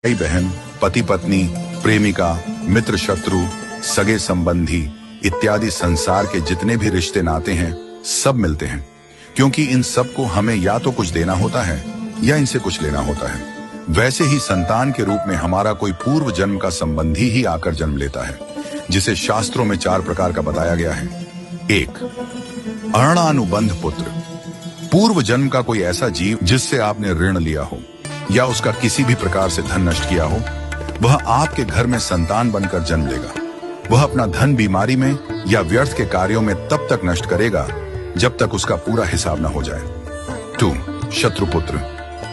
भाई बहन, पति पत्नी, प्रेमिका, मित्र शत्रु, सगे संबंधी इत्यादि संसार के जितने भी रिश्ते नाते हैं सब मिलते हैं, क्योंकि इन सब को हमें या तो कुछ देना होता है या इनसे कुछ लेना होता है। वैसे ही संतान के रूप में हमारा कोई पूर्व जन्म का संबंधी ही आकर जन्म लेता है, जिसे शास्त्रों में 4 प्रकार का बताया गया है। 1. अणानुबंध पुत्र। पूर्व जन्म का कोई ऐसा जीव जिससे आपने ऋण लिया हो या उसका किसी भी प्रकार से धन नष्ट किया हो, वह आपके घर में संतान बनकर जन्म लेगा। वह अपना धन बीमारी में या व्यर्थ के कार्यों में तब तक नष्ट करेगा जब तक उसका पूरा हिसाब न हो जाए। 2. शत्रुपुत्र।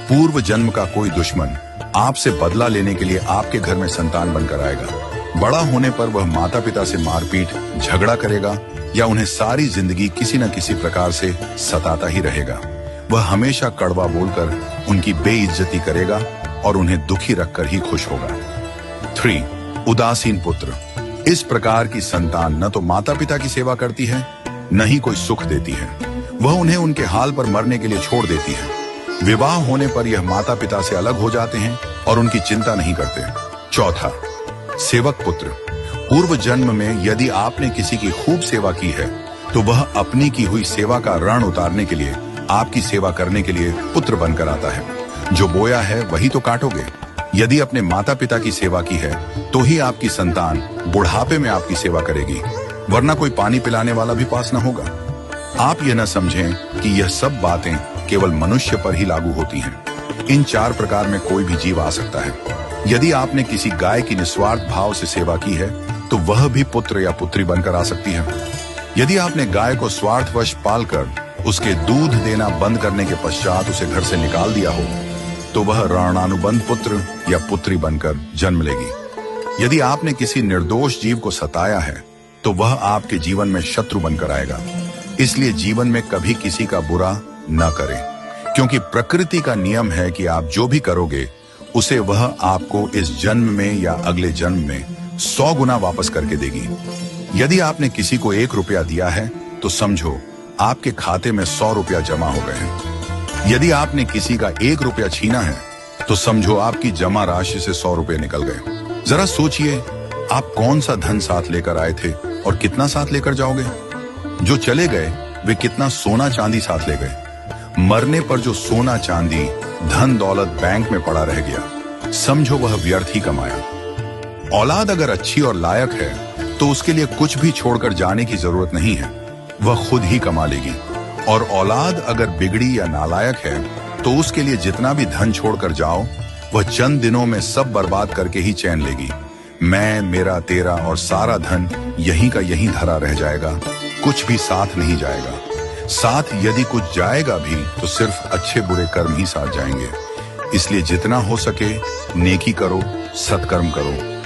पूर्व जन्म का कोई दुश्मन आपसे बदला लेने के लिए आपके घर में संतान बनकर आएगा। बड़ा होने पर वह माता पिता से मारपीट, झगड़ा करेगा या उन्हें सारी जिंदगी किसी न किसी प्रकार से सताता ही रहेगा। वह हमेशा कड़वा बोलकर उनकी बेइज्जती करेगा और उन्हें दुखी रखकर ही खुश होगा। 3. उदासीन पुत्र। इस प्रकार की संतान न तो माता पिता की सेवा करती है, न ही कोई सुख देती है। वह उन्हें उनके हाल पर मरने के लिए छोड़ देती है। विवाह होने पर यह माता पिता से अलग हो जाते हैं और उनकी चिंता नहीं करते। 4. सेवक पुत्र। पूर्व जन्म में यदि आपने किसी की खूब सेवा की है तो वह अपनी की हुई सेवा का ऋण उतारने के लिए आपकी सेवा करने के लिए पुत्र बनकर आता है। जो बोया है वही तो काटोगे। यदि अपने माता पिता की सेवा की है तो ही आपकी संतान बुढ़ापे में आपकी सेवा करेगी, वरना कोई पानी पिलाने वाला भी पास न होगा। आप यह न समझें कि यह सब बातें केवल मनुष्य पर ही लागू होती हैं। इन 4 प्रकार में कोई भी जीव आ सकता है। यदि आपने किसी गाय की निस्वार्थ भाव से सेवा की है तो वह भी पुत्र या पुत्री बनकर आ सकती है। यदि आपने गाय को स्वार्थवश पालकर उसके दूध देना बंद करने के पश्चात उसे घर से निकाल दिया हो तो वह ऋणानुबंध पुत्र या पुत्री बनकर जन्म लेगी। यदि आपने किसी निर्दोष जीव को सताया है तो वह आपके जीवन में शत्रु बनकर आएगा। इसलिए जीवन में कभी किसी का बुरा न करें, क्योंकि प्रकृति का नियम है कि आप जो भी करोगे उसे वह आपको इस जन्म में या अगले जन्म में 100 गुना वापस करके देगी। यदि आपने किसी को 1 रुपया दिया है तो समझो आपके खाते में 100 रुपया जमा हो गए हैं। यदि आपने किसी का 1 रुपया छीना है तो समझो आपकी जमा राशि से 100 रुपये निकल गए। जरा सोचिए, आप कौन सा धन साथ लेकर आए थे और कितना साथ लेकर जाओगे। जो चले गए वे कितना सोना चांदी साथ ले गए। मरने पर जो सोना चांदी धन दौलत बैंक में पड़ा रह गया, समझो वह व्यर्थ ही कमाया। औलाद अगर अच्छी और लायक है तो उसके लिए कुछ भी छोड़कर जाने की जरूरत नहीं है, वह खुद ही कमा लेगी। और औलाद अगर बिगड़ी या नालायक है तो उसके लिए जितना भी धन छोड़कर जाओ वह चंद दिनों में सब बर्बाद करके ही चैन लेगी। मैं, मेरा, तेरा और सारा धन यहीं का यहीं धरा रह जाएगा, कुछ भी साथ नहीं जाएगा। साथ यदि कुछ जाएगा भी तो सिर्फ अच्छे बुरे कर्म ही साथ जाएंगे। इसलिए जितना हो सके नेकी करो, सत्कर्म करो।